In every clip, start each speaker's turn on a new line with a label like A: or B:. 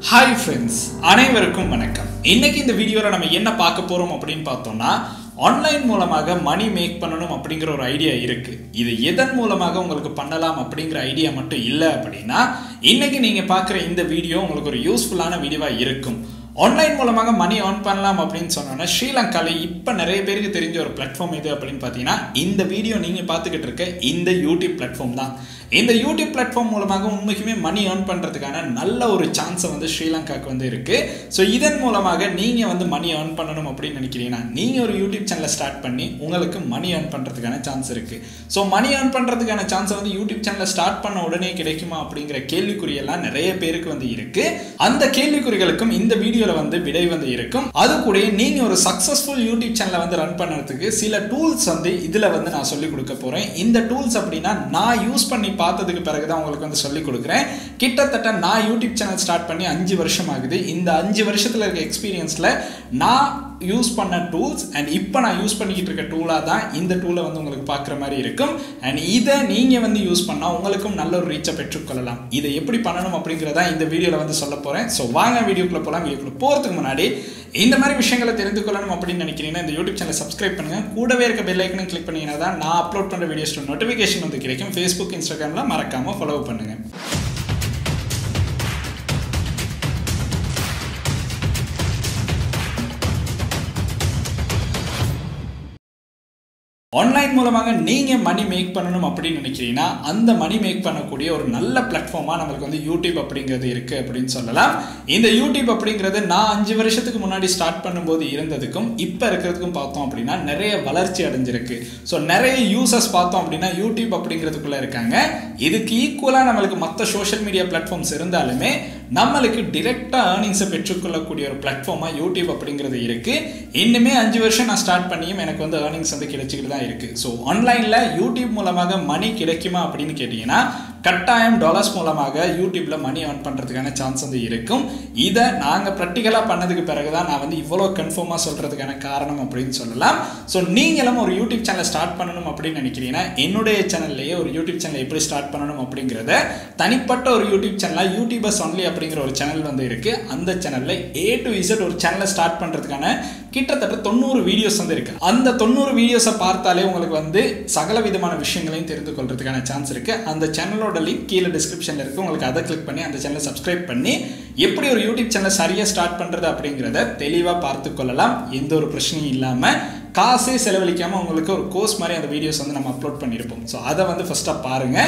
A: Hi friends, அனைவருக்கும் வணக்கம். இன்னைக்கு இந்த வீடியோல நம்ம என்ன பார்க்க போறோம் அப்படினு பார்த்தோம்னா ஆன்லைன் மூலமாக மணி மேக் பண்ணனும் அப்படிங்கற ஒரு ஐடியா இருக்கு. இது எதன் மூலமாக உங்களுக்கு பண்ணலாம் அப்படிங்கற ஐடியா மட்டும் இல்ல அப்படினா இன்னைக்கு நீங்க பார்க்குற இந்த வீடியோ உங்களுக்கு ஒரு யூஸ்ஃபுல்லான வீடியோவா இருக்கும். ஆன்லைன் மூலமாக மணி earn பண்ணலாம் அப்படினு சொன்னானே ஸ்ரீலங்கால இப்ப நிறைய பேருக்கு தெரிஞ்ச ஒரு பிளாட்ஃபார்ம் எது அப்படினு பாத்தீங்கன்னா இந்த வீடியோ நீங்க பார்த்துக்கிட்டு இருக்க இந்த YouTube பிளாட்ஃபார்ம் தான். இந்த YouTube பிளாட்ஃபார்ம் மூலமாக உண்மைக்குமே மணி earn பண்றதுக்கான நல்ல ஒரு சான்ஸ் வந்து ஸ்ரீலங்காக்கு வந்து இருக்கு. சோ இதன் மூலமாக நீங்க வந்து மணி earn பண்ணனும் அப்படி நினைக்கிறீங்கன்னா நீங்க ஒரு YouTube சேனலை ஸ்டார்ட் பண்ணி உங்களுக்கு மணி earn பண்றதுக்கான சான்ஸ் இருக்கு. சோ மணி earn பண்றதுக்கான சான்ஸ் வந்து YouTube சேனலை ஸ்டார்ட் பண்ண உடனே கிடைக்குமா அப்படிங்கற கேள்விக்குறி எல்லாம் நிறைய பேருக்கு வந்து இருக்கு. அந்த கேள்விக்குறிகளுக்கும் இந்த வீடியோல வந்து விடை வந்து இருக்கும். அது கூட நீங்க ஒரு சக்சஸ்ஃபுல் YouTube சேனலை வந்து ரன் பண்றதுக்கு சில டூல்ஸ் வந்து இதுல வந்து நான் சொல்லி கொடுக்க போறேன். இந்த டூல்ஸ் அப்படினா நான் யூஸ் பண்ணி பார்த்ததுக்கு பிறகு தான் உங்களுக்கு வந்து சொல்லி கொடுக்கிறேன். கிட்டத்தட்ட நான் YouTube சேனல் ஸ்டார்ட் பண்ணி 5 வருஷம் ஆகுது. இந்த 5 வருஷத்துல இருக்க எக்ஸ்பீரியன்ஸ்ல நான் யூஸ் பண்ண டூல்ஸ் அண்ட் இப்போ நான் யூஸ் பண்ணிக்கிட்டு இருக்க டூலா தான் இந்த டூலை வந்து உங்களுக்கு பார்க்குற மாதிரி இருக்கும். அண்ட் இதை நீங்கள் வந்து யூஸ் பண்ணால் உங்களுக்கும் நல்ல ஒரு ரீச்சை பெற்றுக்கொள்ளலாம். இதை எப்படி பண்ணணும் அப்படிங்கிறதா இந்த வீடியோவில் வந்து சொல்ல போகிறேன். ஸோ வாங்க வீடியோக்குள்ளே போகலாம். வீடியோக்குள்ளே போகிறதுக்கு முன்னாடி இந்த மாதிரி விஷயங்களை தெரிந்து கொள்ளணும் அப்படின்னு நினைக்கிறீங்கன்னா இந்த யூடியூப் சேனலை சப்ஸ்கிரைப் பண்ணுங்க. கூடவே இருக்க பெல் ஐக்கனையும் கிளிக் பண்ணீங்கன்னா தான் நான் அப்லோட் பண்ணுற வீடியோஸ் நோட்டிஃபிகேஷன் வந்து கிடைக்கும். ஃபேஸ்புக், இன்ஸ்டாகிராமில் மறக்காமல் ஃபாலோ பண்ணுங்க. ஆன்லைன் மூலமாக நீங்க மணி மேக் பண்ணணும் அப்படின்னு நினைக்கிறீங்கன்னா அந்த மணி மேக் பண்ணக்கூடிய ஒரு நல்ல பிளாட்ஃபார்மா நமக்கு வந்து யூடியூப் அப்படிங்கிறது இருக்கு அப்படின்னு சொல்லலாம். இந்த யூடியூப் அப்படிங்கிறது நான் 5 வருஷத்துக்கு முன்னாடி ஸ்டார்ட் பண்ணும்போது இருந்ததுக்கும் இப்போ இருக்கிறதுக்கும் பார்த்தோம் அப்படின்னா நிறைய வளர்ச்சி அடைஞ்சிருக்கு. ஸோ நிறைய யூசர்ஸ் பார்த்தோம் அப்படின்னா யூடியூப் அப்படிங்கிறதுக்குள்ள இருக்காங்க. இதுக்கு ஈக்குவலாக நம்மளுக்கு மற்ற சோஷியல் மீடியா பிளாட்ஃபார்ம்ஸ் இருந்தாலுமே நம்மளுக்கு டிரெக்டா ஏர்னிங்ஸை பெற்றுக்கொள்ளக்கூடிய ஒரு பிளாட்ஃபார்மா யூடியூப் அப்படிங்கிறது இருக்கு. இன்னுமே 5 வருஷம் நான் ஸ்டார்ட் பண்ணியும் எனக்கு வந்து ஏர்னிங்ஸ் வந்து கிடைச்சிக்கிட்டு தான் இருக்கு. ஸோ ஆன்லைன்ல யூடியூப் மூலமாக மணி கிடைக்குமா அப்படின்னு கேட்டீங்கன்னா கட்டாயம் டாலர்ஸ் மூலமாக யூடியூப்ல மணி earn பண்றதுக்கான சான்ஸ் வந்து இருக்கும். இதை நாங்கள் ப்ராக்டிக்கலா பண்ணதுக்கு பிறகுதான் நான் வந்து இவ்வளோ கன்ஃபார்மா சொல்றதுக்கான காரணம் அப்படின்னு சொல்லலாம். ஸோ நீங்களும் ஒரு யூடியூப் சேனலை ஸ்டார்ட் பண்ணணும் அப்படின்னு நினைக்கிறீங்கன்னா என்னுடைய சேனல்லையே ஒரு யூடியூப் சேனலை எப்படி ஸ்டார்ட் பண்ணணும் அப்படிங்கிறத தனிப்பட்ட ஒரு யூடியூப் சேனலா யூடியூபர்ஸ் ஒன்லி அப்படிங்கிற ஒரு சேனல் வந்து இருக்கு. அந்த சேனல்ல A to Z ஒரு சேனலை ஸ்டார்ட் பண்றதுக்கான கிட்டத்தட்ட 90 வீடியோஸ் வந்து இருக்கு. அந்த 90 வீடியோஸை பார்த்தாலே உங்களுக்கு வந்து சகல விதமான விஷயங்களையும் தெரிந்து கொள்றதுக்கான சான்ஸ் இருக்கு. அந்த சேனலோட லிங்க் கீழே டிஸ்கிரிப்ஷன்ல இருக்கு. உங்களுக்கு அதை கிளிக் பண்ணி அந்த சேனலை சப்ஸ்கிரைப் பண்ணி எப்படி ஒரு யூடியூப் சேனலை சரியா ஸ்டார்ட் பண்றது அப்படிங்கிறத தெளிவா பார்த்து கொள்ளலாம். எந்த ஒரு பிரச்சனையும் இல்லாம காசே செலவழிக்காம உங்களுக்கு ஒரு கோர்ஸ் மாதிரி அந்த வீடியோஸ் வந்து நம்ம அப்லோட் பண்ணியிருப்போம். ஸோ அதை வந்து ஃபர்ஸ்டா பாருங்க.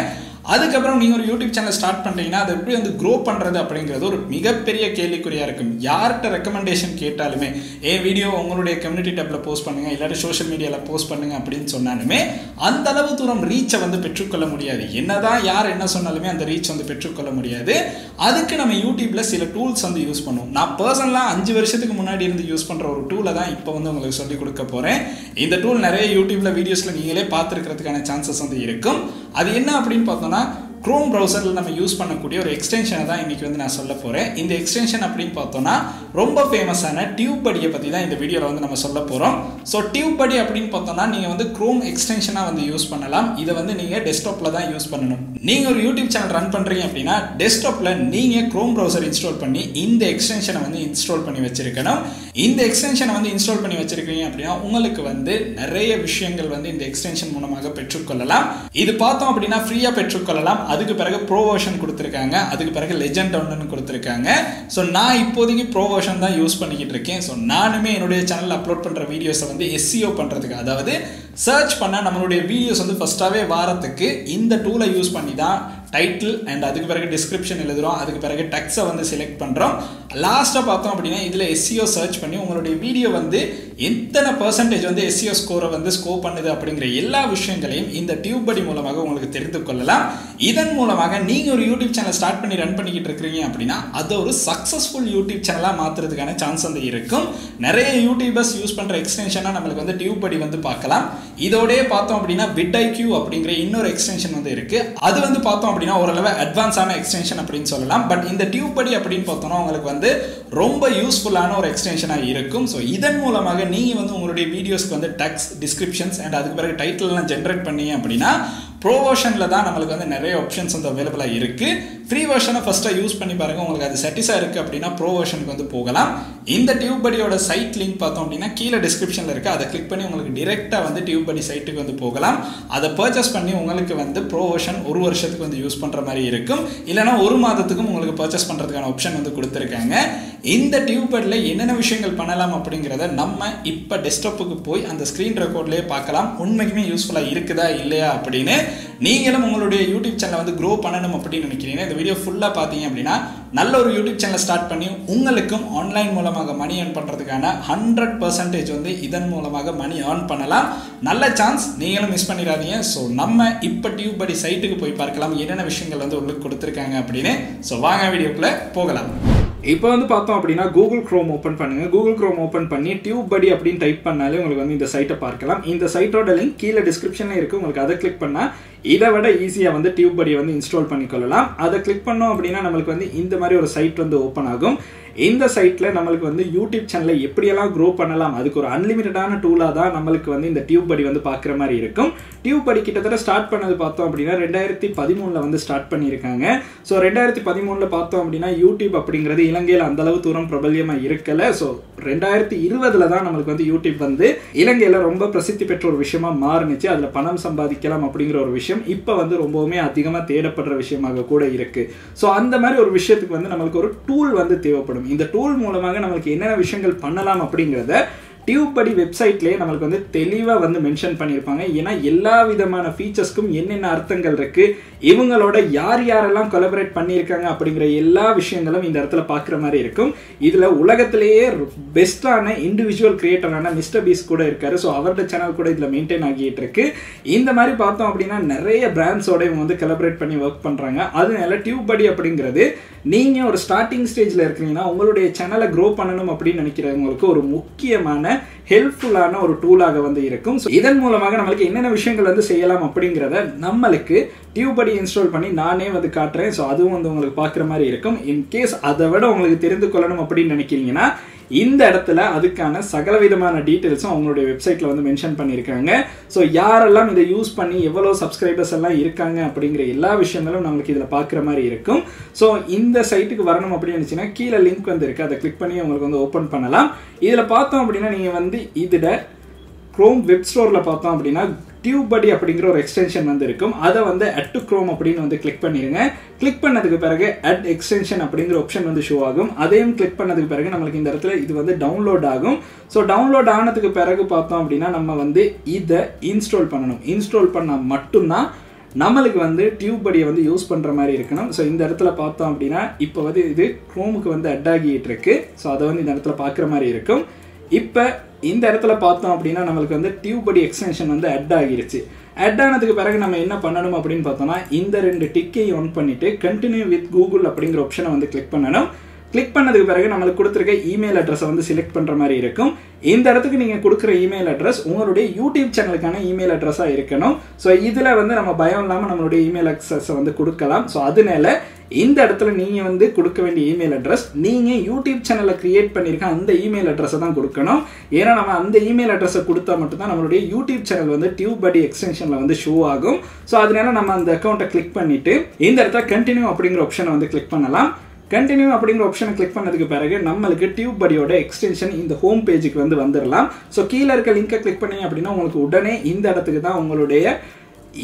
A: அதுக்கப்புறம் நீங்கள் ஒரு யூடியூப் சேனல் ஸ்டார்ட் பண்ணுறீங்கன்னா அதை எப்படி வந்து க்ரோ பண்ணுறது அப்படிங்கிறது ஒரு மிகப்பெரிய கேள்விக்குறியாக இருக்கும். யார்கிட்ட ரெக்கமெண்டேஷன் கேட்டாலுமே வீடியோ உங்களுடைய கம்யூனிட்டி டேப்பில் போஸ்ட் பண்ணுங்கள், இல்லாட்டி சோஷியல் மீடியாவில் போஸ்ட் பண்ணுங்க அப்படின்னு சொன்னாலுமே அந்த அளவு தூரம் ரீச்சை வந்து பெற்றுக்கொள்ள முடியாது. என்னதான் யார் என்ன சொன்னாலுமே அந்த ரீச் வந்து பெற்றுக்கொள்ள முடியாது. அதுக்கு நம்ம யூடியூப்ல சில டூல்ஸ் வந்து யூஸ் பண்ணுவோம். நான் பர்சனலாக 5 வருஷத்துக்கு முன்னாடி இருந்து யூஸ் பண்ணுற ஒரு டூலை தான் இப்போ வந்து உங்களுக்கு சொல்லிக் கொடுக்க போகிறேன். இந்த டூல் நிறைய யூடியூப்ல வீடியோஸில் நீங்களே பார்த்துருக்கிறதுக்கான சான்சஸ் வந்து இருக்கும். அது என்ன அப்படின்னு பார்த்தோம்னா Chrome browserல நம்ம யூஸ் பண்ணக்கூடிய ஒரு எக்ஸ்டென்ஷனை தான் இன்னைக்கு வந்து நான் சொல்ல போறேன். இந்த எக்ஸ்டென்ஷன் அப்படின்னு பார்த்தோம்னா ரொம்ப ஃபேமஸான டியூப்படியை பற்றி தான் இந்த வீடியோவில் வந்து நம்ம சொல்ல போகிறோம். ஸோ டியூப்படி அப்படின்னு பார்த்தோம்னா நீங்கள் வந்து Chrome எக்ஸ்டென்ஷனாக வந்து யூஸ் பண்ணலாம். இதை வந்து நீங்கள் டெஸ்க்டாப்பில் தான் யூஸ் பண்ணணும். நீங்கள் ஒரு யூடியூப் சேனல் ரன் பண்ணுறீங்க அப்படின்னா டெஸ்க்டாப்பில் நீங்கள் Chrome browser இன்ஸ்டால் பண்ணி இந்த எக்ஸ்டென்ஷனை வந்து இன்ஸ்டால் பண்ணி வச்சிருக்கணும். இந்த எக்ஸ்டென்ஷனை வந்து இன்ஸ்டால் பண்ணி வச்சிருக்கீங்க அப்படின்னா உங்களுக்கு வந்து நிறைய விஷயங்கள் வந்து இந்த எக்ஸ்டென்ஷன் மூலமாக பெற்றுக்கொள்ளலாம். இது பார்த்தோம் அப்படின்னா ஃப்ரீயாக பெற்றுக்கொள்ளலாம். அதுக்கு பிறகு ப்ரோ வெர்ஷன் கொடுத்துருக்காங்க, அதுக்கு பிறகு லெஜெண்ட் ஒன்னு கொடுத்துருக்காங்க. ஸோ நான் இப்போதைக்கு ப்ரோ வெர்ஷன் தான் யூஸ் பண்ணிக்கிட்டு இருக்கேன். ஸோ நானுமே என்னுடைய சேனல் அப்லோட் பண்ணுற வீடியோஸை வந்து SEO பண்ணுறதுக்கு, அதாவது சர்ச் பண்ண நம்மளுடைய வீடியோஸ் வந்து ஃபர்ஸ்டாகவே வாரத்துக்கு இந்த டூலை யூஸ் பண்ணி தான் டைட்டில் அண்ட் அதுக்கு பிறகு டிஸ்கிரிப்ஷன் எழுதுகிறோம், அதுக்கு பிறகு டெக்ஸ்ட்டை வந்து செலக்ட் பண்ணுறோம். லாஸ்ட்டாக பார்த்தோம் அப்படின்னா இதில் SEO சர்ச் பண்ணி உங்களுடைய வீடியோ வந்து எத்தனை பர்சன்டேஜ் வந்து SEO ஸ்கோரை வந்து ஸ்கோர் பண்ணுது அப்படிங்கிற எல்லா விஷயங்களையும் இந்த டியூப்படி மூலமாக உங்களுக்கு தெரிந்து கொள்ளலாம். இதன் மூலமாக நீங்கள் ஒரு யூடியூப் சேனல் ஸ்டார்ட் பண்ணி ரன் பண்ணிக்கிட்டு இருக்கிறீங்க அப்படின்னா அது ஒரு சக்ஸஸ்ஃபுல் யூடியூப் சேனலாக மாற்றுறதுக்கான சான்ஸ் வந்து இருக்கும். நிறைய யூடியூபர்ஸ் யூஸ் பண்ணுற எக்ஸ்டென்ஷனாக நம்மளுக்கு வந்து டியூப்படி வந்து பார்க்கலாம். இதோடய பார்த்தோம் அப்படின்னா vidIQ அப்படிங்கிற இன்னொரு எக்ஸ்டென்ஷன் வந்து இருக்கு. அது வந்து பார்த்தோம் அப்படின்னா ஓரளவு அட்வான்ஸான எக்ஸ்டென்ஷன் அப்படின்னு சொல்லலாம். பட் இந்த டியூப்படி அப்படின்னு பார்த்தோம்னா உங்களுக்கு வந்து ரொம்ப யூஸ்ஃபுல்லான ஒரு எக்ஸ்டென்ஷனாக இருக்கும். ஸோ இதன் மூலமாக நீங்கள் வந்து உங்களுடைய வீடியோஸ்க்கு வந்து டெக்ஸ்ட், டிஸ்கிரிப்ஷன்ஸ் அண்ட் அதுக்கு பிறகு டைட்டில்லாம் ஜென்ரேட் பண்ணீங்க அப்படின்னா ப்ரோ வெர்ஷனில் தான் நம்மளுக்கு வந்து நிறைய ஆப்ஷன்ஸ் வந்து அவைலபிளாக இருக்குது. ஃப்ரீ வெர்ஷனை ஃபஸ்ட்டாக யூஸ் பண்ணி பாருங்கள். உங்களுக்கு அது சாட்டிஸ்ஃபை இருக்குது அப்படின்னா ப்ரோ வெர்ஷனுக்கு வந்து போகலாம். இந்த டியூப்படியோட சைட் லிங்க் பார்த்தோம் அப்படின்னா கீழே டிஸ்கிரிப்ஷனில் இருக்குது. அதை கிளிக் பண்ணி உங்களுக்கு டிரெக்டாக வந்து டியூப்படி சைட்டுக்கு வந்து போகலாம். அதை பர்ச்சேஸ் பண்ணி உங்களுக்கு வந்து ப்ரோ வெர்ஷன் 1 வருஷத்துக்கு வந்து யூஸ் பண்ணுற மாதிரி இருக்கும். இல்லைனா 1 மாதத்துக்கும் உங்களுக்கு பர்ச்சேஸ் பண்ணுறதுக்கான ஆப்ஷன் வந்து கொடுத்துருக்காங்க. இந்த டியூப்படியில் என்னென்ன விஷயங்கள் பண்ணலாம் அப்படிங்கிறத நம்ம இப்போ டெஸ்க்டாப்புக்கு போய் அந்த ஸ்க்ரீன் ரெக்கார்ட்லேயே பார்க்கலாம். உண்மைக்குமே யூஸ்ஃபுல்லாக இருக்குதா இல்லையா அப்படின்னு. நீங்களும் உங்களுடைய யூடியூப் சேனலை வந்து க்ரோ பண்ணணும் அப்படின்னு நினைக்கிறீங்கன்னா இந்த வீடியோ ஃபுல்லாக பார்த்தீங்க அப்படின்னா நல்ல ஒரு யூடியூப் சேனலை ஸ்டார்ட் பண்ணி உங்களுக்கும் ஆன்லைன் மூலமாக மணி ஏர்ன் பண்ணுறதுக்கான 100% வந்து இதன் மூலமாக மணி ஏர்ன் பண்ணலாம். நல்ல சான்ஸ், நீங்களும் மிஸ் பண்ணிடாதீங்க. ஸோ நம்ம இப்போ டியூப்படி சைட்டுக்கு போய் பார்க்கலாம் என்னென்ன விஷயங்கள் வந்து உங்களுக்கு கொடுத்துருக்காங்க அப்படின்னு. ஸோ வாங்க வீடியோக்குள்ளே போகலாம். இப்போ வந்து பார்த்தோம் அப்படின்னா கூகுள் க்ரோம் ஓப்பன் பண்ணுங்க. கூகுள் க்ரோம் ஓப்பன் பண்ணி டியூப்படி அப்படின்னு டைப் பண்ணாலே உங்களுக்கு வந்து இந்த சைட்டை பார்க்கலாம். இந்த சைட்டோட லிங்க் கீழே டிஸ்கிரிப்ஷன்ல இருக்கு. உங்களுக்கு அதை கிளிக் பண்ணா இதை விட ஈஸியாக வந்து டியூப்படியை வந்து இன்ஸ்டால் பண்ணிக்கொள்ளலாம். அதை கிளிக் பண்ணோம் அப்படின்னா நம்மளுக்கு வந்து இந்த மாதிரி ஒரு சைட் வந்து ஓப்பன் ஆகும். இந்த சைட்டில் நம்மளுக்கு வந்து யூடியூப் சேனலை எப்படியெல்லாம் க்ரோ பண்ணலாம், அதுக்கு ஒரு அன்லிமிட்டடான டூலாக தான் நம்மளுக்கு வந்து இந்த டியூப்படி வந்து பார்க்குற மாதிரி இருக்கும். டியூப்படி கிட்டத்தட்ட ஸ்டார்ட் பண்ணது பார்த்தோம் அப்படின்னா 2013 வந்து ஸ்டார்ட் பண்ணியிருக்காங்க. ஸோ 2013 பார்த்தோம் அப்படின்னா யூடியூப் அப்படிங்கிறது இலங்கையில் அந்தளவு தூரம் பிரபல்யமாக இருக்கலை. ஸோ 2020 தான் நம்மளுக்கு வந்து யூடியூப் வந்து இலங்கையில் ரொம்ப பிரசித்தி பெற்ற ஒரு விஷயமா மாறுனுச்சு. அதில் பணம் சம்பாதிக்கலாம் அப்படிங்கிற ஒரு விஷயம் இப்போ வந்து ரொம்பவுமே அதிகமாக தேடப்படுற விஷயமாக கூட இருக்கு. ஸோ அந்த மாதிரி ஒரு விஷயத்துக்கு வந்து நம்மளுக்கு ஒரு டூல் வந்து தேவைப்படும். இந்த டூல் மூலமாக நம்மளுக்கு என்னென்ன விஷயங்கள் பண்ணலாம் அப்படிங்கிறத டியூப்படி வெப்சைட்லேயே நம்மளுக்கு வந்து தெளிவாக வந்து மென்ஷன் பண்ணியிருப்பாங்க. ஏன்னா எல்லா விதமான ஃபீச்சர்ஸ்க்கும் என்னென்ன அர்த்தங்கள் இருக்கு, இவங்களோட யார் யாரெல்லாம் கொலபரேட் பண்ணியிருக்காங்க அப்படிங்கிற எல்லா விஷயங்களும் இந்த இடத்துல பார்க்குற மாதிரி இருக்கும். இதில் உலகத்திலேயே பெஸ்டான இண்டிவிஜுவல் கிரியேட்டரான மிஸ்டர் பீஸ் கூட இருக்காரு. ஸோ அவரோட சேனல் கூட இதில் மெயின்டைன் ஆகிட்டு இருக்கு. இந்த மாதிரி பார்த்தோம் அப்படின்னா நிறைய பிராண்ட்ஸோட இவங்க வந்து கொலபரேட் பண்ணி ஒர்க் பண்ணுறாங்க. அதனால டியூப்படி அப்படிங்கிறது நீங்கள் ஒரு ஸ்டார்டிங் ஸ்டேஜில் இருக்கிறீங்கன்னா உங்களுடைய சேனலை க்ரோ பண்ணணும் அப்படின்னு நினைக்கிறவங்களுக்கு ஒரு முக்கியமான ஹெல்ப்ஃபுல்லான ஒரு டூலாக வந்து இருக்கும். ஸோ இதன் மூலமாக நம்மளுக்கு என்னென்ன விஷயங்கள் வந்து செய்யலாம் அப்படிங்கிறத நம்மளுக்கு டியூப்படி இன்ஸ்டால் பண்ணி நானே வந்து காட்டுறேன். ஸோ அதுவும் வந்து உங்களுக்கு பார்க்குற மாதிரி இருக்கும். இன்கேஸ் அதை விட உங்களுக்கு தெரிந்து கொள்ளணும் அப்படின்னு நினைக்கிறீங்கன்னா இந்த இடத்துல அதுக்கான சகலவிதமான டீட்டெயில்ஸும் அவங்களுடைய வெப்சைட்ல வந்து மென்ஷன் பண்ணியிருக்காங்க. ஸோ யாரெல்லாம் இதை யூஸ் பண்ணி எவ்வளோ சப்ஸ்கிரைபர்ஸ் எல்லாம் இருக்காங்க அப்படிங்கிற எல்லா விஷயங்களும் நம்மளுக்கு இதில் பார்க்குற மாதிரி இருக்கும். ஸோ இந்த சைட்டுக்கு வரணும் அப்படின்னு நினச்சிங்கன்னா கீழே லிங்க் வந்து இருக்கு. அதை கிளிக் பண்ணி உங்களுக்கு வந்து ஓப்பன் பண்ணலாம். இதில் பார்த்தோம் அப்படின்னா நீங்கள் வந்து இதில் க்ரோம் வெப் ஸ்டோரில் பார்த்தோம் அப்படின்னா டியூப்படி அப்படிங்கிற ஒரு எக்ஸ்டென்ஷன் வந்து இருக்கும். அதை வந்து அட் டு க்ரோம் அப்படின்னு வந்து கிளிக் பண்ணிடுங்க. கிளிக் பண்ணதுக்கு பிறகு அட் எக்ஸ்டென்ஷன் அப்படிங்கிற ஆப்ஷன் வந்து ஷோ ஆகும். அதையும் கிளிக் பண்ணதுக்கு பிறகு நம்மளுக்கு இந்த இடத்துல இது வந்து டவுன்லோட் ஆகும். ஸோ டவுன்லோட் ஆனதுக்கு பிறகு பார்த்தோம் அப்படின்னா நம்ம வந்து இதை இன்ஸ்டால் பண்ணணும். இன்ஸ்டால் பண்ணால் மட்டும்தான் நம்மளுக்கு வந்து டியூப்படியை வந்து யூஸ் பண்ணுற மாதிரி இருக்கணும். ஸோ இந்த இடத்துல பார்த்தோம் அப்படின்னா இப்போ வந்து இது க்ரோமுக்கு வந்து அட் ஆகிட்டு இருக்கு. ஸோ அதை வந்து இந்த இடத்துல பார்க்குற மாதிரி இருக்கும். இப்போ இந்த இடத்துல பார்த்தோம் அப்படின்னா நம்மளுக்கு வந்து டியூப்படி எக்ஸ்டென்ஷன் வந்து அட் ஆகிருச்சு. அட் ஆனதுக்கு பிறகு நம்ம என்ன பண்ணணும் அப்படின்னு பார்த்தோம்னா இந்த 2 டிக்கையும் ஆன் பண்ணிட்டு கண்டினியூ வித் கூகுள் அப்படிங்கிற ஆப்ஷனை வந்து கிளிக் பண்ணணும். கிளிக் பண்ணதுக்கு பிறகு நம்மளுக்கு கொடுத்துருக்க இமெயில் அட்ரஸை வந்து செலக்ட் பண்ணுற மாதிரி இருக்கும். இந்த இடத்துக்கு நீங்கள் கொடுக்குற இமெயில் அட்ரஸ் உங்களுடைய யூடியூப் சேனலுக்கான இமெயில் அட்ரஸாக இருக்கணும். ஸோ இதில் வந்து நம்ம பயம் இல்லாமல் நம்மளுடைய இமெயில் அட்ரஸை வந்து கொடுக்கலாம். ஸோ அதனால இந்த இடத்துல நீங்கள் வந்து கொடுக்க வேண்டிய இமெயில் அட்ரஸ் நீங்கள் யூடியூப் சேனலை கிரியேட் பண்ணியிருக்க அந்த இமெயில் அட்ரஸை தான் கொடுக்கணும். ஏன்னா நம்ம அந்த இமெயில் அட்ரஸை கொடுத்தா மட்டும்தான் நம்மளுடைய யூடியூப் சேனல் வந்து டியூப்படி எக்ஸ்டென்ஷனில் வந்து ஷோ ஆகும். ஸோ அதனால நம்ம அந்த அக்கௌண்ட்டை கிளிக் பண்ணிட்டு இந்த இடத்துல கண்டினியூ அப்படிங்கிற ஆப்ஷனை வந்து கிளிக் பண்ணலாம். கண்டினியூ அப்படிங்கிற ஆப்ஷனை கிளிக் பண்ணதுக்கு பிறகு நம்மளுக்கு டியூப்படியோட எக்ஸ்டென்ஷன் இந்த ஹோம் பேஜுக்கு வந்து வந்துடலாம். ஸோ கீழே இருக்க லிங்கை கிளிக் பண்ணீங்க அப்படின்னா உங்களுக்கு உடனே இந்த இடத்துக்கு தான் உங்களுடைய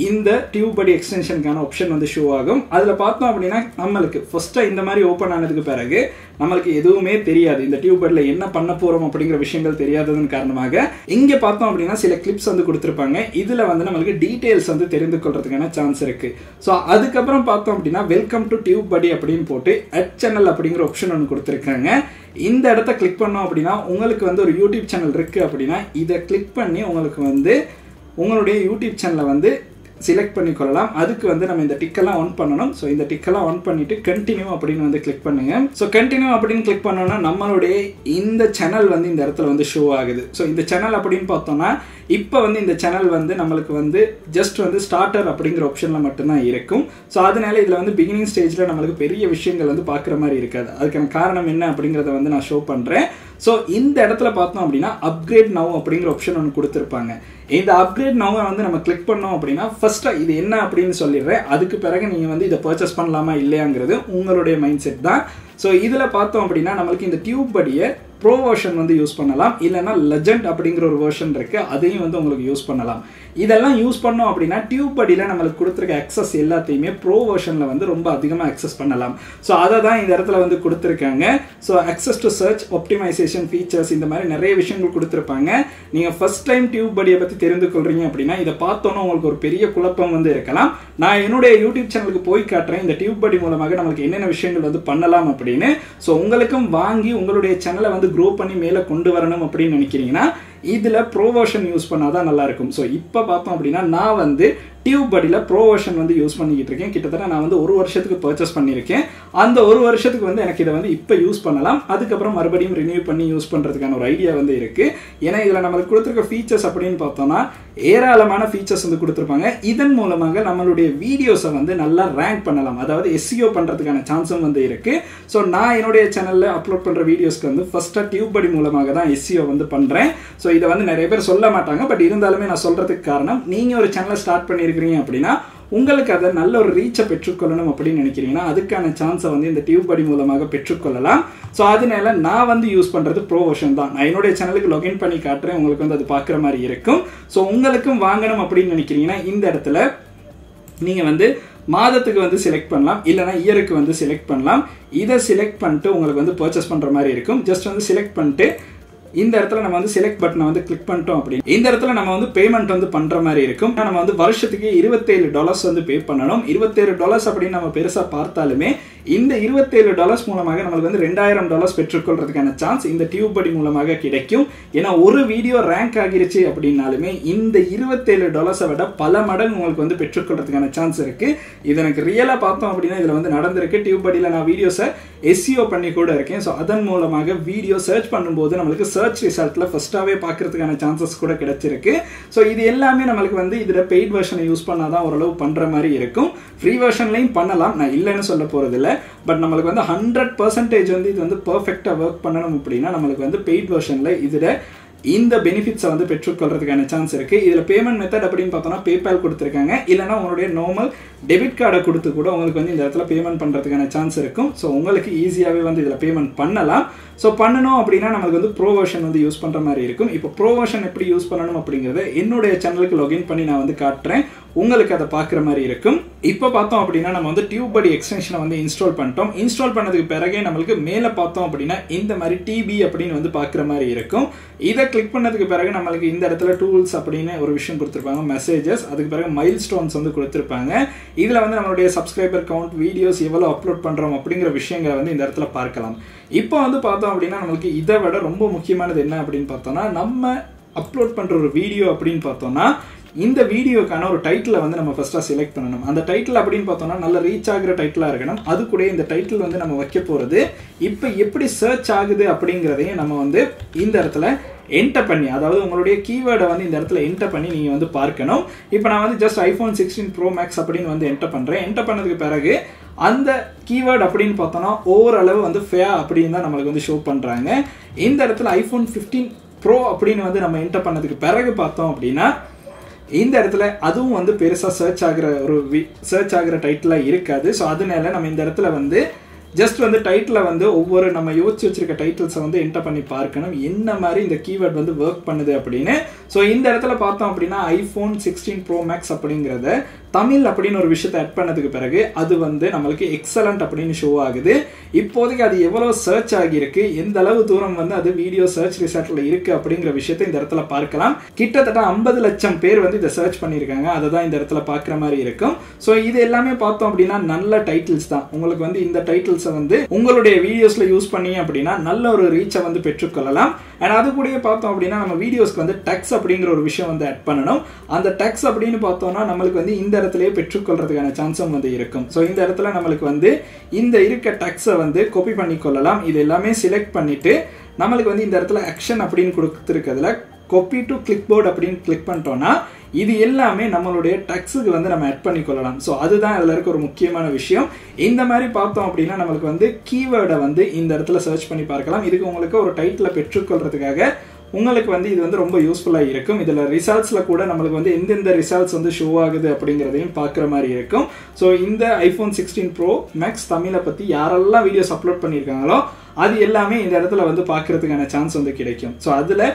A: இந்த டியூப்படி எக்ஸ்டென்ஷனுக்கான ஆப்ஷன் வந்து ஷோ ஆகும். அதில் பார்த்தோம் அப்படின்னா நம்மளுக்கு ஃபர்ஸ்ட்டாக இந்த மாதிரி ஓப்பன் ஆனதுக்கு பிறகு நம்மளுக்கு எதுவுமே தெரியாது. இந்த டியூப்படியில் என்ன பண்ண போகிறோம் அப்படிங்கிற விஷயங்கள் தெரியாததன் காரணமாக இங்கே பார்த்தோம் அப்படின்னா சில கிளிப்ஸ் வந்து கொடுத்துருப்பாங்க. இதில் வந்து நம்மளுக்கு டீட்டெயில்ஸ் வந்து தெரிந்து கொள்றதுக்கான சான்ஸ் இருக்கு. ஸோ அதுக்கப்புறம் பார்த்தோம் அப்படின்னா வெல்கம் டு டியூப்படி அப்படின்னு போட்டு அட் சேனல் அப்படிங்கிற ஆப்ஷன் ஒன்று கொடுத்துருக்காங்க. இந்த இடத்த கிளிக் பண்ணோம் அப்படின்னா உங்களுக்கு வந்து ஒரு யூடியூப் சேனல் இருக்கு அப்படின்னா இதை கிளிக் பண்ணி உங்களுக்கு வந்து உங்களுடைய யூடியூப் சேனலை வந்து செலக்ட் பண்ணிக்கொள்ளலாம். அதுக்கு வந்து நம்ம இந்த டிக்கெல்லாம் ஆன் பண்ணணும். ஸோ இந்த டிக்கெல்லாம் ஆன் பண்ணிட்டு கண்டினியூ அப்படின்னு வந்து கிளிக் பண்ணுங்க. ஸோ கண்டினியூ அப்படின்னு கிளிக் பண்ணோம்னா நம்மளுடைய இந்த சேனல் வந்து இந்த இடத்துல வந்து ஷோ ஆகுது. ஸோ இந்த சேனல் அப்படின்னு பார்த்தோம்னா இப்போ வந்து இந்த சேனல் வந்து நம்மளுக்கு வந்து ஜஸ்ட் வந்து ஸ்டார்டர் அப்படிங்கிற ஆப்ஷனில் மட்டும்தான் இருக்கும். ஸோ அதனால இதில் வந்து பிகினிங் ஸ்டேஜில் நம்மளுக்கு பெரிய விஷயங்கள் வந்து பார்க்குற மாதிரி இருக்காது. அதுக்கான காரணம் என்ன அப்படிங்கிறத வந்து நான் ஷோ பண்ணுறேன். ஸோ இந்த இடத்துல பார்த்தோம் அப்படின்னா அப்கிரேட் நவ் அப்படிங்கிற ஆப்ஷன் ஒன்று கொடுத்துருப்பாங்க. இந்த அப்கிரேட் நவ் வந்து நம்ம கிளிக் பண்ணோம் அப்படின்னா ஃபர்ஸ்ட்டாக இது என்ன அப்படின்னு சொல்லிடுறேன். அதுக்கு பிறகு நீங்கள் வந்து இதை பர்ச்சேஸ் பண்ணலாமா இல்லையாங்கிறது உங்களுடைய மைண்ட் செட் தான். ஸோ இதில் பார்த்தோம் அப்படின்னா நம்மளுக்கு இந்த டியூப் படியை ப்ரோ வெர்ஷன் வந்து யூஸ் பண்ணலாம், இல்லைனா லெஜெண்ட் அப்படிங்கிற ஒரு வெர்ஷன் இருக்கு, அதையும் வந்து உங்களுக்கு யூஸ் பண்ணலாம். இதெல்லாம் யூஸ் பண்ணோம் அப்படின்னா டியூப் படியில் நம்மளுக்கு கொடுத்துருக்க அக்சஸ் எல்லாத்தையுமே ப்ரோ வெர்ஷனில் வந்து ரொம்ப அதிகமாக அக்சஸ் பண்ணலாம். ஸோ அதை தான் இந்த இடத்துல வந்து கொடுத்துருக்காங்க. So access to search, optimisation, features, இந்த மாதிரி நிறைய விஷயங்கள் கொடுத்துருப்பாங்க. நீங்கள் ஃபர்ஸ்ட் டைம் டியூப் படியை பற்றி தெரிந்து கொள்றீங்க அப்படின்னா இதை பார்த்தோன்னா உங்களுக்கு ஒரு பெரிய குழப்பம் வந்து இருக்கலாம். நான் என்னுடைய யூடியூப் சேனலுக்கு போய் காட்டுறேன் இந்த டியூப் படி மூலமாக நம்மளுக்கு என்னென்ன விஷயங்கள் வந்து பண்ணலாம் அப்படின்னு. ஸோ உங்களுக்கும் வாங்கி உங்களுடைய சேனலை வந்து க்ரோ பண்ணி மேலே கொண்டு வரணும் அப்படின்னு நினைக்கிறீங்கன்னா இதில் ப்ரோ வெர்ஷன் யூஸ் பண்ணாதான் நல்லா இருக்கும். ஸோ இப்போ பார்த்தோம் அப்படின்னா நான் வந்து டியூப் படியில் ப்ரோ வெர்ஷன் வந்து யூஸ் பண்ணிக்கிட்டு இருக்கேன். கிட்டத்தட்ட நான் வந்து 1 வருஷத்துக்கு பர்ச்சேஸ் பண்ணியிருக்கேன். அந்த 1 வருஷத்துக்கு வந்து எனக்கு இதை வந்து இப்போ யூஸ் பண்ணலாம், அதுக்கப்புறம் மறுபடியும் ரினியூ பண்ணி யூஸ் பண்ணுறதுக்கான ஒரு ஐடியா வந்து இருக்குது. ஏன்னா இதில் நம்மளுக்கு கொடுத்துருக்க ஃபீச்சர்ஸ் அப்படின்னு பார்த்தோம்னா ஏராளமான ஃபீச்சர்ஸ் வந்து கொடுத்துருப்பாங்க. இதன் மூலமாக நம்மளுடைய வீடியோஸை வந்து நல்லா ரேங்க் பண்ணலாம், அதாவது SEO பண்ணுறதுக்கான சான்ஸும் வந்து இருக்குது. ஸோ நான் என்னுடைய சேனலில் அப்லோட் பண்ணுற வீடியோஸ்க்கு வந்து ஃபஸ்ட்டாக டியூப் படி மூலமாக தான் SEO வந்து பண்ணுறேன். ஸோ இதை வந்து நிறைய பேர் சொல்ல மாட்டாங்க, பட் இருந்தாலுமே நான் சொல்கிறதுக்கு காரணம் நீங்கள் ஒரு சேனலை ஸ்டார்ட் பண்ணியிருக்கீங்க அப்படின்னா உங்களுக்கு அதை நல்ல ஒரு ரீச்சை பெற்றுக்கொள்ளணும் அப்படின்னு நினைக்கிறீங்கன்னா அதுக்கான சான்ஸை வந்து இந்த டியூப் படி மூலமாக பெற்றுக்கொள்ளலாம். ஸோ அதனால நான் வந்து யூஸ் பண்ணுறது ப்ரோ வெர்ஷன் தான். நான் என்னுடைய சேனலுக்கு லாகின் பண்ணி காட்டுறேன், உங்களுக்கு வந்து அது பார்க்குற மாதிரி இருக்கும். ஸோ உங்களுக்கும் வாங்கணும் அப்படின்னு நினைக்கிறீங்கன்னா இந்த இடத்துல நீங்கள் வந்து மாதத்துக்கு வந்து செலக்ட் பண்ணலாம், இல்லைனா இயருக்கு வந்து செலக்ட் பண்ணலாம். இதை செலக்ட் பண்ணிட்டு உங்களுக்கு வந்து பர்ச்சேஸ் பண்ணுற மாதிரி இருக்கும். ஜஸ்ட் வந்து செலக்ட் பண்ணிட்டு இந்த இடத்துல நம்ம வந்து செலக்ட் பட்டனை வந்து கிளிக் பண்ணிட்டோம் அப்படின்னு இந்த இடத்துல நம்ம வந்து பேமெண்ட் வந்து பண்ற மாதிரி இருக்கும். நம்ம வந்து வருஷத்துக்கு $27 வந்து பே பண்ணணும். $27 அப்படின்னு நம்ம பெருசா பார்த்தாலுமே இந்த $27 மூலமாக நம்மளுக்கு வந்து $2000 பெற்றுக்கொள்றதுக்கான சான்ஸ் இந்த டியூப் படி மூலமாக கிடைக்கும். ஏன்னா ஒரு வீடியோ ரேங்க் ஆகிருச்சு அப்படின்னாலுமே இந்த $27 விட பல மடங்கு உங்களுக்கு வந்து பெற்றுக்கொள்றதுக்கான சான்ஸ் இருக்கு. இது எனக்கு ரியலா பார்த்தோம் அப்படின்னா இதுல வந்து நடந்திருக்கு. டியூப் படியில நான் வீடியோஸை SEO பண்ணி கூட இருக்கேன். ஸோ அதன் மூலமாக வீடியோ சர்ச் பண்ணும்போது நம்மளுக்கு சர்ச் ரிசல்ட்ல ஃபர்ஸ்டாவே பார்க்கறதுக்கான சான்சஸ் கூட கிடைச்சிருக்கு. ஸோ இது எல்லாமே நம்மளுக்கு வந்து இதுல பெய்ட் வெர்ஷனை யூஸ் பண்ணாதான் ஓரளவு பண்ற மாதிரி இருக்கும். ஃப்ரீ வெர்ஷன்லையும் பண்ணலாம், நான் இல்லைன்னு சொல்ல போறது இல்லை. பட் நம்மளுக்கு வந்து 100% வந்து இது வந்து பெர்ஃபெக்டா ஒர்க் பண்ணணும் அப்படின்னா நம்மளுக்கு வந்து பெய்ட் வெர்ஷன்ல இதுல இந்த பெனிஃபிட்ஸை வந்து பெற்றுக்கொள்றதுக்கான சான்ஸ் இருக்கு. இதுல பேமெண்ட் மெத்தட் அப்படின்னு பார்த்தோம்னா பேபால் கொடுத்துருக்காங்க, இல்லைனா உங்களுடைய நார்மல் டெபிட் கார்டை கொடுத்து கூட உங்களுக்கு வந்து இந்த இடத்துல பேமெண்ட் பண்றதுக்கான சான்ஸ் இருக்கும். ஸோ உங்களுக்கு ஈஸியாகவே வந்து இதில் பேமெண்ட் பண்ணலாம். ஸோ பண்ணணும் அப்படின்னா நமக்கு வந்து ப்ரோ வெர்ஷன் வந்து யூஸ் பண்ற மாதிரி இருக்கும். இப்போ ப்ரோ வெர்ஷன் எப்படி யூஸ் பண்ணணும் அப்படிங்கிறத என்னுடைய சேனலுக்கு லாகின் பண்ணி நான் வந்து காட்டுறேன், உங்களுக்கு அதை பார்க்குற மாதிரி இருக்கும். இப்போ பார்த்தோம் அப்படின்னா நம்ம வந்து டியூப் படி எக்ஸ்டென்ஷனை வந்து இன்ஸ்டால் பண்ணிட்டோம். இன்ஸ்டால் பண்ணதுக்கு பிறகே நம்மளுக்கு மேலே பார்த்தோம் அப்படின்னா இந்த மாதிரி டிபி அப்படின்னு வந்து பார்க்குற மாதிரி இருக்கும். இதை கிளிக் பண்ணதுக்கு பிறகு நம்மளுக்கு இந்த இடத்துல டூல்ஸ் அப்படின்னு ஒரு விஷயம் கொடுத்துருப்பாங்க, மெசேஜஸ், அதுக்கு பிறகு மைல் ஸ்டோன்ஸ் வந்து கொடுத்துருப்பாங்க. இதில் வந்து நம்மளுடைய சப்ஸ்கிரைபர் கவுண்ட், வீடியோஸ் எவ்வளோ அப்லோட் பண்ணுறோம் அப்படிங்கிற விஷயங்களை வந்து இந்த இடத்துல பார்க்கலாம். இப்போ வந்து பார்த்தோம் அப்படின்னா நம்மளுக்கு இதை விட ரொம்ப முக்கியமானது என்ன அப்படின்னு பார்த்தோம்னா நம்ம அப்லோட் பண்ணுற ஒரு வீடியோ அப்படின்னு பார்த்தோம்னா இந்த வீடியோக்கான ஒரு டைட்டிலை வந்து நம்ம ஃபர்ஸ்ட்டாக செலக்ட் பண்ணணும். அந்த டைட்டில் அப்படின்னு பார்த்தோம்னா நல்ல ரீச் ஆகிற டைட்டிலாக இருக்கணும். அது கூட இந்த டைட்டில் வந்து நம்ம வைக்க போகிறது இப்போ எப்படி சர்ச் ஆகுது அப்படிங்கிறதையும் நம்ம வந்து இந்த இடத்துல என்டர் பண்ணி, அதாவது உங்களுடைய கீவேர்டை வந்து இந்த இடத்துல என்டர் பண்ணி நீங்கள் வந்து பார்க்கணும். இப்போ நான் வந்து ஜஸ்ட் iPhone 16 Pro Max அப்படின்னு வந்து என்டர் பண்ணுறேன். என்டர் பண்ணதுக்கு பிறகு அந்த கீவேர்டு அப்படின்னு பார்த்தோம்னா ஓரளவு வந்து ஃபேர் அப்படின்னு தான் நம்மளுக்கு வந்து ஷோ பண்ணுறாங்க. இந்த இடத்துல iPhone 15 Pro அப்படின்னு வந்து நம்ம என்டர் பண்ணதுக்கு பிறகு பார்த்தோம் அப்படின்னா இந்த இடத்துல அதுவும் வந்து பெருசாக சர்ச் ஆகிற டைட்டிலாக இருக்காது. ஸோ அதனால நம்ம இந்த இடத்துல வந்து ஜஸ்ட் வந்து டைட்டில் வந்து ஒவ்வொரு நம்ம யோசிச்சு வச்சிருக்க டைட்டில்ஸை வந்து என்டர் பண்ணி பார்க்கணும் என்ன மாதிரி இந்த கீவேர்ட் வந்து ஒர்க் பண்ணுது அப்படின்னு. ஸோ இந்த இடத்துல பார்த்தோம் அப்படின்னா iPhone 16 Pro Max அப்படிங்கிறத தமிழ் அப்படின்னு ஒரு விஷயத்தை ஆட் பண்ணதுக்கு பிறகு அது வந்து நம்மளுக்கு எக்ஸலண்ட் அப்படின்னு ஷோ ஆகுது. இப்போதைக்கு அது எவ்வளோ சர்ச் ஆகியிருக்கு, எந்த அளவு தூரம் வந்து அது வீடியோ சர்ச் ரிசல்ட்ல இருக்கு அப்படிங்கிற விஷயத்தை இந்த இடத்துல பார்க்கலாம். கிட்டத்தட்ட 50 லட்சம் பேர் வந்து இதை சர்ச் பண்ணியிருக்காங்க, அதை தான் இந்த இடத்துல பார்க்குற மாதிரி இருக்கும். ஸோ இது எல்லாமே பார்த்தோம் அப்படின்னா நல்ல டைட்டில்ஸ் தான். உங்களுக்கு வந்து இந்த டைட்டில்ஸை வந்து உங்களுடைய வீடியோஸ்ல யூஸ் பண்ணி அப்படின்னா நல்ல ஒரு ரீச்சை வந்து பெற்றுக்கொள்ளலாம். அண்ட் அது கூட பார்த்தோம் அப்படின்னா நம்ம வீடியோஸ்க்கு வந்து டெக்ஸ் அப்படிங்கிற ஒரு விஷயம் வந்து ஆட் பண்ணணும். அந்த டெக்ஸ் அப்படின்னு பார்த்தோம்னா நம்மளுக்கு வந்து இந்த இடத்துலயே பெற்றுக்கொள்றதுக்கான சான்ஸும் வந்து இருக்கும். ஸோ இந்த இடத்துல நம்மளுக்கு வந்து இந்த இருக்க டெக்ஸை வந்து காப்பி பண்ணி கொள்ளலாம். இது எல்லாமே செலக்ட் பண்ணிட்டு நம்மளுக்கு வந்து இந்த இடத்துல ஆக்ஷன் அப்படின்னு கொடுத்துருக்கிறதுல copy to clipboard அப்படின்னு கிளிக் பண்ணிட்டோம்னா இது எல்லாமே நம்மளுடைய டெக்ஸ்ட்க்கு வந்து நம்ம ஆட் பண்ணிக்கொள்ளலாம். ஸோ அதுதான் அதில் இருக்க ஒரு முக்கியமான விஷயம். இந்த மாதிரி பார்த்தோம் அப்படின்னா நம்மளுக்கு வந்து கீவேர்டை வந்து இந்த இடத்துல சர்ச் பண்ணி பார்க்கலாம். இதுக்கு உங்களுக்கு ஒரு டைட்டில் பெற்றுக்கொள்றதுக்காக உங்களுக்கு வந்து இது வந்து ரொம்ப யூஸ்ஃபுல்லாக இருக்கும். இதில் ரிசல்ட்ஸில் கூட நம்மளுக்கு வந்து எந்தெந்த ரிசல்ட்ஸ் வந்து ஷோ ஆகுது அப்படிங்கிறதையும் பார்க்குற மாதிரி இருக்கும். ஸோ இந்த iPhone 16 Pro Max தமிழை பற்றி யாரெல்லாம் வீடியோஸ் அப்லோட் பண்ணியிருக்காங்களோ அது எல்லாமே இந்த இடத்துல வந்து பார்க்கறதுக்கான சான்ஸ் வந்து கிடைக்கும். ஸோ அதில்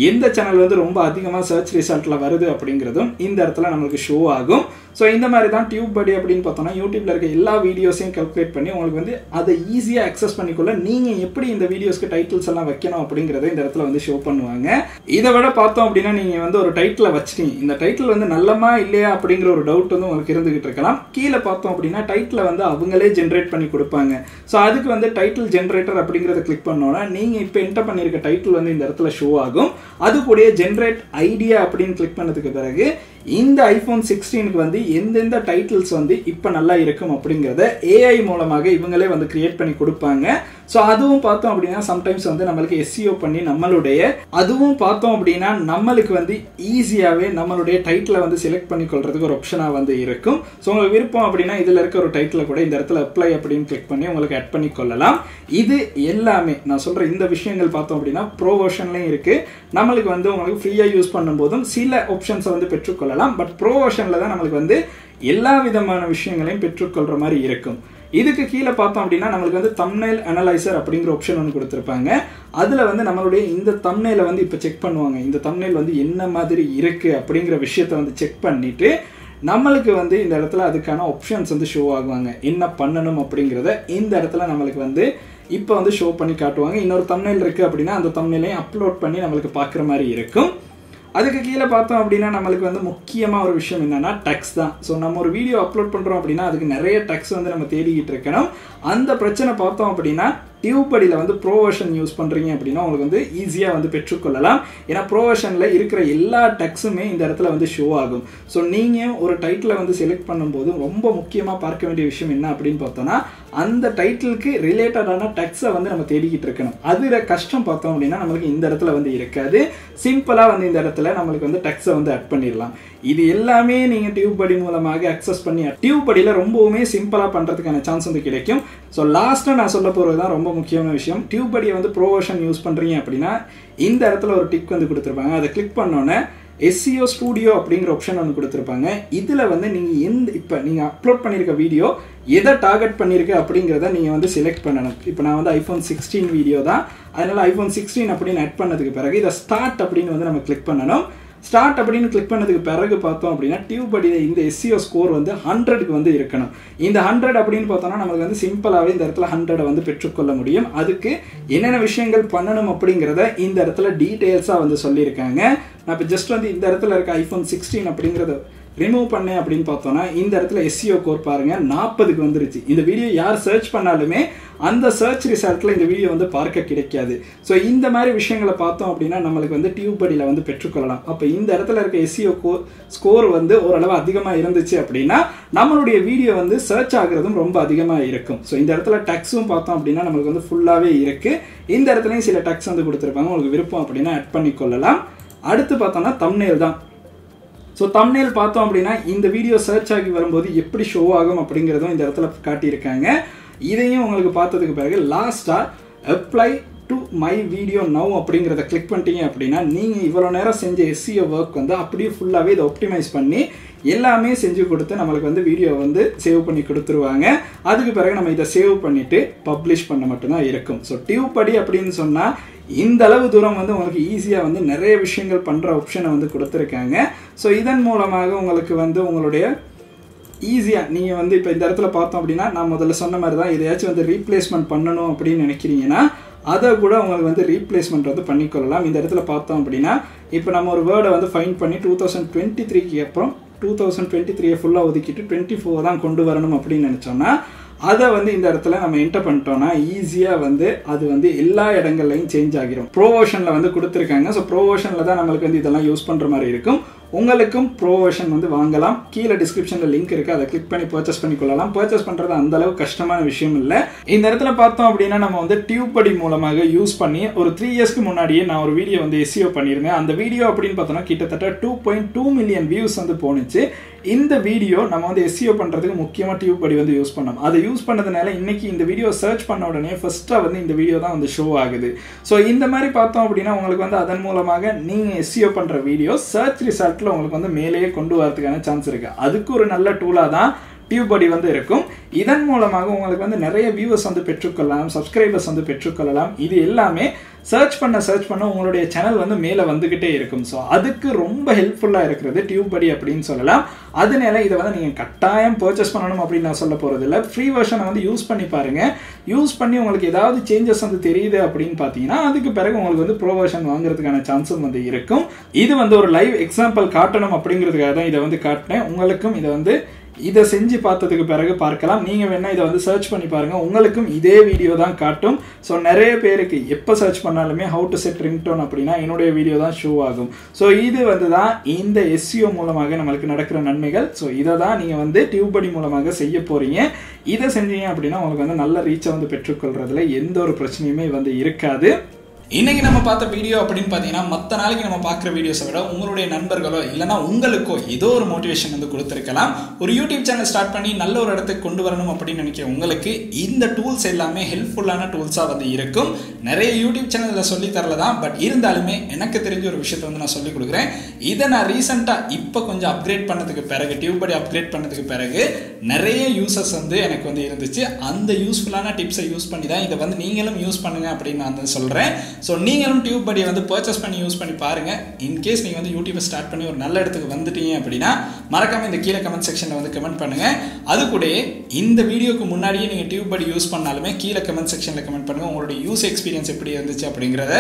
A: எந்த சேனல் வந்து ரொம்ப அதிகமாக சர்ச் ரிசல்ட்டில் வருது அப்படிங்கிறதும் இந்த இடத்துல நம்மளுக்கு ஷோ ஆகும். ஸோ இந்த மாதிரி தான் டியூப்படி அப்படின்னு பார்த்தோம்னா யூடியூப்ல இருக்க எல்லா வீடியோஸையும் கால்குலேட் பண்ணி உங்களுக்கு வந்து அதை ஈஸியாக அக்சஸ் பண்ணிக்கொள்ள நீங்கள் எப்படி இந்த வீடியோஸ்க்கு டைட்டில்ஸ் எல்லாம் வைக்கணும் அப்படிங்கிறத இந்த இடத்துல வந்து ஷோ பண்ணுவாங்க. இதை விட பார்த்தோம் அப்படின்னா நீங்கள் வந்து ஒரு டைட்டில் வச்சிட்டீங்க, இந்த டைட்டில் வந்து நல்லமா இல்லையா அப்படிங்கிற ஒரு டவுட் வந்து உங்களுக்கு இருந்துகிட்டு இருக்கலாம். கீழே பார்த்தோம் அப்படின்னா டைட்டில் வந்து அவங்களே ஜென்ரேட் பண்ணி கொடுப்பாங்க. ஸோ அதுக்கு வந்து டைட்டில் ஜென்ரேட்டர் அப்படிங்கிறத கிளிக் பண்ணோன்னா நீங்கள் இப்போ என்டர் பண்ணியிருக்க டைட்டில் வந்து இந்த இடத்துல ஷோ ஆகும். அது கூட ஜென்ரேட் ஐடியா அப்படின்னு கிளிக் பண்ணதுக்கு பிறகு இந்த iPhone 16க்கு வந்து எந்தெந்த டைட்டில்ஸ் வந்து இப்போ நல்லா இருக்கும் அப்படிங்கிறத AI மூலமாக இவங்களே வந்து கிரியேட் பண்ணி கொடுப்பாங்க. ஸோ அதுவும் பார்த்தோம் அப்படின்னா சம்டைம்ஸ் வந்து நம்மளுக்கு SEO பண்ணி நம்மளுக்கு வந்து ஈஸியாகவே நம்மளுடைய டைட்டிலை வந்து செலக்ட் பண்ணி கொள்றதுக்கு ஒரு ஆப்ஷனாக வந்து இருக்கும். ஸோ உங்களுக்கு விருப்பம் அப்படின்னா இதில் இருக்க ஒரு டைட்டிலை கூட இந்த இடத்துல அப்ளை அப்படின்னு கிளிக் பண்ணி உங்களுக்கு ஆட் பண்ணி கொள்ளலாம். இது எல்லாமே நான் சொல்கிற இந்த விஷயங்கள் பார்த்தோம் அப்படின்னா ப்ரோ வெர்ஷன்லையும் இருக்குது. நம்மளுக்கு வந்து உங்களுக்கு ஃப்ரீயாக யூஸ் பண்ணும்போதும் சில ஆப்ஷன்ஸை வந்து பெற்றுக்கொள்ளலாம். பட் ப்ரோ வெர்ஷனில் தான் நம்மளுக்கு வந்து எல்லா விதமான விஷயங்களையும் பெற்றுக்கொள்கிற மாதிரி இருக்கும். இதுக்கு கீழே பார்த்தோம் அப்படின்னா நம்மளுக்கு வந்து தம்ப்நெயில் அனலைசர் அப்படிங்கிற ஆப்ஷன் ஒன்று கொடுத்துருப்பாங்க. அதில் வந்து நம்மளுடைய இந்த தம்ப்நெயிலை வந்து இப்போ செக் பண்ணுவாங்க. இந்த தம்ப்நெயில் வந்து என்ன மாதிரி இருக்குது அப்படிங்கிற விஷயத்தை வந்து செக் பண்ணிவிட்டு நம்மளுக்கு வந்து இந்த இடத்துல அதுக்கான ஆப்ஷன்ஸ் வந்து ஷோ ஆகுவாங்க. என்ன பண்ணணும் அப்படிங்கிறத இந்த இடத்துல நம்மளுக்கு வந்து இப்போ வந்து ஷோ பண்ணி காட்டுவாங்க. இன்னொரு தம்ப்நெயில் இருக்குது அப்படின்னா அந்த தம்ப்நெயிலையும் அப்லோட் பண்ணி நம்மளுக்கு பார்க்குற மாதிரி இருக்கும். அதுக்கு கீழே பார்த்தோம் அப்படின்னா நம்மளுக்கு வந்து முக்கியமாக ஒரு விஷயம் என்னன்னா டெக்ஸ்ட் தான். ஸோ நம்ம ஒரு வீடியோ அப்லோட் பண்ணுறோம் அப்படின்னா அதுக்கு நிறைய டெக்ஸ்ட் வந்து நம்ம தேடிக்கிட்டு இருக்கணும். அந்த பிரச்சனை பார்த்தோம் அப்படின்னா டியூப்படியில் வந்து ப்ரோ வெர்ஷன் யூஸ் பண்ணுறீங்க அப்படின்னா உங்களுக்கு வந்து ஈஸியாக வந்து பெற்றுக்கொள்ளலாம். ஏன்னா ப்ரோ வெர்ஷனில் இருக்கிற எல்லா டெக்ஸுமே இந்த இடத்துல வந்து ஷோ ஆகும். ஸோ நீங்கள் ஒரு டைட்டிலை வந்து செலக்ட் பண்ணும்போது ரொம்ப முக்கியமாக பார்க்க வேண்டிய விஷயம் என்ன அப்படின்னு பார்த்தோன்னா அந்த டைட்டிலுக்கு ரிலேட்டடான டெக்ஸை வந்து நம்ம தேடிக்கிட்டு இருக்கணும். அதில் கஷ்டம் பார்த்தோம் அப்படின்னா நம்மளுக்கு இந்த இடத்துல வந்து இருக்காது. சிம்பிளாக வந்து இந்த இடத்துல நம்மளுக்கு வந்து டெக்ஸை வந்து ஆட் பண்ணிடலாம். இது எல்லாமே நீங்கள் டியூப்படி மூலமாக அக்சஸ் பண்ணி டியூப்படியில் ரொம்பவுமே சிம்பிளாக பண்ணுறதுக்கான சான்ஸ் வந்து கிடைக்கும். ஸோ லாஸ்ட்டாக நான் சொல்ல போகிறது தான் ரொம்ப முக்கியமான விஷயம். டியூப்படியை வந்து ப்ரோ வெர்ஷன் யூஸ் பண்ணுறீங்க அப்படின்னா இந்த இடத்துல ஒரு டிக் வந்து கொடுத்துருப்பாங்க. அதை கிளிக் பண்ணோன்னே SEO ஸ்டூடியோ அப்படிங்கிற ஆப்ஷன் ஒன்று கொடுத்துருப்பாங்க. இதில் வந்து நீங்கள் இப்போ நீங்கள் அப்லோட் பண்ணியிருக்க வீடியோ எதை டார்கெட் பண்ணியிருக்கு அப்படிங்கிறத நீங்கள் வந்து செலக்ட் பண்ணணும். இப்போ நான் வந்து iPhone 16 வீடியோ தான், அதனால் iPhone 16 அப்படின்னு ஆட் பண்ணதுக்கு பிறகு இதை ஸ்டார்ட் அப்படின்னு வந்து நம்ம கிளிக் பண்ணணும். ஸ்டார்ட் அப்படின்னு கிளிக் பண்ணதுக்கு பிறகு பார்த்தோம் அப்படின்னா டியூப்படியில் இந்த SEO ஸ்கோர் வந்து 100க்கு வந்து இருக்கணும். இந்த 100 அப்படின்னு பார்த்தோம்னா நமக்கு வந்து சிம்பிளாகவே இந்த இடத்துல 100 வந்து பெற்றுக்கொள்ள முடியும். அதுக்கு என்னென்ன விஷயங்கள் பண்ணணும் அப்படிங்கிறத இந்த இடத்துல டீட்டெயில்ஸாக வந்து சொல்லியிருக்காங்க. நான் இப்போ ஜஸ்ட் வந்து இந்த இடத்துல இருக்க iPhone 16 அப்படிங்கிறத ரிமூவ் பண்ணேன் அப்படின்னு பார்த்தோன்னா இந்த இடத்துல SEO ஸ்கோர் பாருங்க 40க்கு வந்துருச்சு. இந்த வீடியோ யார் சர்ச் பண்ணாலுமே அந்த சர்ச் ரிசல்ட்டில் இந்த வீடியோ வந்து பார்க்க கிடைக்காது. ஸோ இந்த மாதிரி விஷயங்களை பார்த்தோம் அப்படின்னா நம்மளுக்கு வந்து டியூப்படியில் வந்து பெற்றுக்கொள்ளலாம். அப்போ இந்த இடத்துல இருக்க SEO ஸ்கோர் வந்து ஓரளவு அதிகமாக இருந்துச்சு அப்படின்னா நம்மளுடைய வீடியோ வந்து சர்ச் ஆகுறதும் ரொம்ப அதிகமாக இருக்கும். ஸோ இந்த இடத்துல டெக்ஸும் பார்த்தோம் அப்படின்னா நம்மளுக்கு வந்து ஃபுல்லாகவே இருக்குது. இந்த இடத்துலையும் சில டெக்ஸ் வந்து கொடுத்துருப்பாங்க. உங்களுக்கு விருப்பம் அப்படின்னா ஆட் பண்ணிக்கொள்ளலாம். அடுத்து பார்த்தோம்னா தம்ப்நெயில் தான். ஸோ தம்ப்நெயில் பார்த்தோம் அப்படின்னா இந்த வீடியோ சர்ச் ஆகி வரும்போது எப்படி ஷோ ஆகும் அப்படிங்கிறதும் இந்த இடத்துல காட்டியிருக்காங்க. இதையும் உங்களுக்கு பார்த்ததுக்கு பிறகு லாஸ்ட்டாக apply to my video now அப்படிங்கிறத கிளிக் பண்ணிட்டீங்க அப்படின்னா நீங்கள் இவ்வளோ நேரம் செஞ்ச SEO ஒர்க் வந்து அப்படியே ஃபுல்லாகவே இதை ஆப்டிமைஸ் பண்ணி எல்லாமே செஞ்சு கொடுத்து நம்மளுக்கு வந்து வீடியோ வந்து சேவ் பண்ணி கொடுத்துருவாங்க. அதுக்கு பிறகு நம்ம இதை சேவ் பண்ணிவிட்டு பப்ளிஷ் பண்ண மட்டும்தான் இருக்கும். ஸோ டியூப்படி அப்படின்னு சொன்னால் இந்த அளவு தூரம் வந்து உங்களுக்கு ஈஸியாக வந்து நிறைய விஷயங்கள் பண்ணுற ஆப்ஷனை வந்து கொடுத்துருக்காங்க. ஸோ இதன் மூலமாக உங்களுக்கு வந்து உங்களுடைய ஈஸியாக நீங்கள் வந்து இப்போ இந்த இடத்துல பார்த்தோம் அப்படின்னா நான் முதல்ல சொன்ன மாதிரி தான் எதையாச்சும் வந்து ரீப்ளேஸ்மெண்ட் பண்ணணும் அப்படின்னு நினைக்கிறீங்கன்னா அதை கூட உங்களுக்கு வந்து ரீப்ளேஸ்மெண்ட் வந்து பண்ணிக்கொள்ளலாம். இந்த இடத்துல பார்த்தோம் அப்படின்னா இப்போ நம்ம ஒரு வேர்டை வந்து ஃபைண்ட் பண்ணி 2023க்கு அப்புறம் 2023 ஃபுல்லாக ஒதுக்கிட்டு 24 தான் கொண்டு வரணும் அப்படின்னு நினச்சோன்னா அதை வந்து இந்த இடத்துல நம்ம என்டர் பண்ணிட்டோம்னா ஈஸியாக வந்து அது வந்து எல்லா இடங்கள்லையும் சேஞ்ச் ஆகிரும். ப்ரோ வெர்ஷனில் வந்து கொடுத்துருக்காங்க. ஸோ ப்ரோ வெர்ஷனில் தான் நம்மளுக்கு வந்து இதெல்லாம் யூஸ் பண்ணுற மாதிரி இருக்கும். உங்களுக்கும் ப்ரோ வெர்ஷன் வந்து வாங்கலாம். கீழே டிஸ்கிரிப்ஷனில் லிங்க் இருக்குது, அதை கிளிக் பண்ணி பர்ச்சேஸ் பண்ணிக்கொள்ளலாம். பர்ச்சேஸ் பண்ணுறது அந்த அளவு கஷ்டமான விஷயம் இல்லை. இந்த இடத்துல பார்த்தோம் அப்படின்னா நம்ம வந்து டியூப்படி மூலமாக யூஸ் பண்ணி ஒரு 3 இயர்ஸ்க்கு முன்னாடியே நான் ஒரு வீடியோ வந்து SEO பண்ணியிருந்தேன். அந்த வீடியோ அப்படின்னு பார்த்தோன்னா கிட்டத்தட்ட 2.2 மில்லியன் வியூஸ் வந்து போணுச்சு. இந்த வீடியோ நம்ம வந்து SEO பண்ணுறதுக்கு முக்கியமாக டியூப்படி வந்து யூஸ் பண்ணோம். அதை யூஸ் பண்ணதுனால இன்னைக்கு இந்த வீடியோ சர்ச் பண்ண உடனே ஃபர்ஸ்ட்டாக வந்து இந்த வீடியோ தான் வந்து ஷோ ஆகுது. ஸோ இந்த மாதிரி பார்த்தோம் அப்படின்னா உங்களுக்கு வந்து அதன் மூலமாக நீங்கள் SEO பண்ணுற வீடியோ சர்ச் ரிசல்ட்டில் உங்களுக்கு வந்து மேலேயே கொண்டு வரதுக்கான சான்ஸ் இருக்குது. அதுக்கு ஒரு நல்ல டூலாக தான் டியூப்படி வந்து இருக்கும். இதன் மூலமாக உங்களுக்கு வந்து நிறைய வியூவர்ஸ் வந்து பெற்றுக்கொள்ளலாம், சப்ஸ்கிரைபர்ஸ் வந்து பெற்றுக்கொள்ளலாம். இது எல்லாமே சர்ச் பண்ண உங்களுடைய சேனல் வந்து மேலே வந்துகிட்டே இருக்கும். ஸோ அதுக்கு ரொம்ப ஹெல்ப்ஃபுல்லாக இருக்கிறது டியூப்படி அப்படின்னு சொல்லலாம். அதனால இதை வந்து நீங்கள் கட்டாயம் பர்ச்சேஸ் பண்ணணும் அப்படின்னு நான் சொல்ல போகிறது இல்லை. ஃப்ரீ வெர்ஷனை வந்து யூஸ் பண்ணி பாருங்க. யூஸ் பண்ணி உங்களுக்கு ஏதாவது சேஞ்சஸ் வந்து தெரியுது அப்படின்னு பார்த்தீங்கன்னா அதுக்கு பிறகு உங்களுக்கு வந்து ப்ரோ வெர்ஷன் வாங்குறதுக்கான சான்ஸும் வந்து இருக்கும். இது வந்து ஒரு லைவ் எக்ஸாம்பிள் காட்டணும் அப்படிங்கிறதுக்காக தான் இதை வந்து காட்டினேன். உங்களுக்கும் இதை செஞ்சு பார்த்ததுக்கு பிறகு பார்க்கலாம். நீங்கள் வேணா இதை வந்து சர்ச் பண்ணி பாருங்க, உங்களுக்கும் இதே வீடியோ தான் காட்டும். ஸோ நிறைய பேருக்கு எப்போ சர்ச் பண்ணாலுமே ஹவு டு செட் ரிங்டோன் அப்படின்னா என்னுடைய வீடியோ தான் ஷோ ஆகும். ஸோ இது வந்து தான் இந்த SEO மூலமாக நம்மளுக்கு நடக்கிற நன்மைகள். ஸோ இதை தான் நீங்கள் வந்து டியூப்படி மூலமாக செய்ய போறீங்க. இதை செஞ்சீங்க அப்படின்னா உங்களுக்கு வந்து நல்ல ரீச்சை வந்து பெற்றுக்கொள்றதுல எந்த ஒரு பிரச்சனையுமே வந்து இருக்காது. இன்னைக்கு நம்ம பார்த்த வீடியோ அப்படின்னு பார்த்தீங்கன்னா மற்ற நாளைக்கு நம்ம பார்க்குற வீடியோஸை விட உங்களுடைய நண்பர்களோ இல்லைனா உங்களுக்கோ ஏதோ ஒரு மோட்டிவேஷன் வந்து கொடுத்துருக்கலாம். ஒரு யூடியூப் சேனல் ஸ்டார்ட் பண்ணி நல்ல ஒரு இடத்துக்கு கொண்டு வரணும் அப்படின்னு நினைக்கிற உங்களுக்கு இந்த டூல்ஸ் எல்லாமே ஹெல்ப்ஃபுல்லான டூல்ஸாக வந்து இருக்கும். நிறைய யூடியூப் சேனலில் சொல்லி தரல தான், பட் இருந்தாலுமே எனக்கு தெரிஞ்ச ஒரு விஷயத்தை வந்து நான் சொல்லிக் கொடுக்குறேன். இதை நான் ரீசெண்டாக இப்போ கொஞ்சம் அப்கிரேட் பண்ணதுக்கு பிறகு, டியூப்படி அப்கிரேட் பண்ணதுக்கு பிறகு நிறைய யூசர்ஸ் வந்து எனக்கு வந்து இருந்துச்சு. அந்த யூஸ்ஃபுல்லான டிப்ஸை யூஸ் பண்ணி தான் இதை வந்து நீங்களும் யூஸ் பண்ணுங்க அப்படின்னு நான் வந்து சொல்கிறேன். ஸோ நீங்களும் டியூப்படியை வந்து பர்ச்சேஸ் பண்ணி யூஸ் பண்ணி பாருங்கள். இன்கேஸ் நீங்கள் வந்து யூடியூப்பை ஸ்டார்ட் பண்ணி ஒரு நல்ல இடத்துக்கு வந்துட்டீங்க அப்படின்னா மறக்காமல் இந்த கீழே கமெண்ட் செக்ஷனில் வந்து கமெண்ட் பண்ணுங்கள். அது கூட இந்த வீடியோக்கு முன்னாடியே நீங்கள் டியூப்படி யூஸ் பண்ணாலுமே கீழே கமெண்ட் செக்ஷனில் கமெண்ட் பண்ணுங்கள். உங்களுடைய யூஸ் எக்ஸ்பீரியன்ஸ் எப்படி இருந்துச்சு அப்படிங்கிறத.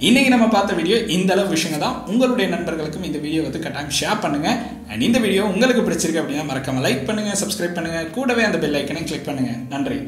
A: இன்றைக்கி நம்ம பார்த்த வீடியோ இந்த அளவு விஷயங்கள் தான். உங்களுடைய நண்பர்களுக்கும் இந்த வீடியோ வந்து கட்டாயம் ஷேர் பண்ணுங்கள். அண்ட் இந்த வீடியோ உங்களுக்கு பிடிச்சிருக்கு அப்படின்னா மறக்காமல் லைக் பண்ணுங்கள், சப்ஸ்கிரைப் பண்ணுங்கள், கூடவே அந்த பெல் ஐக்கனை கிளிக் பண்ணுங்கள். நன்றி.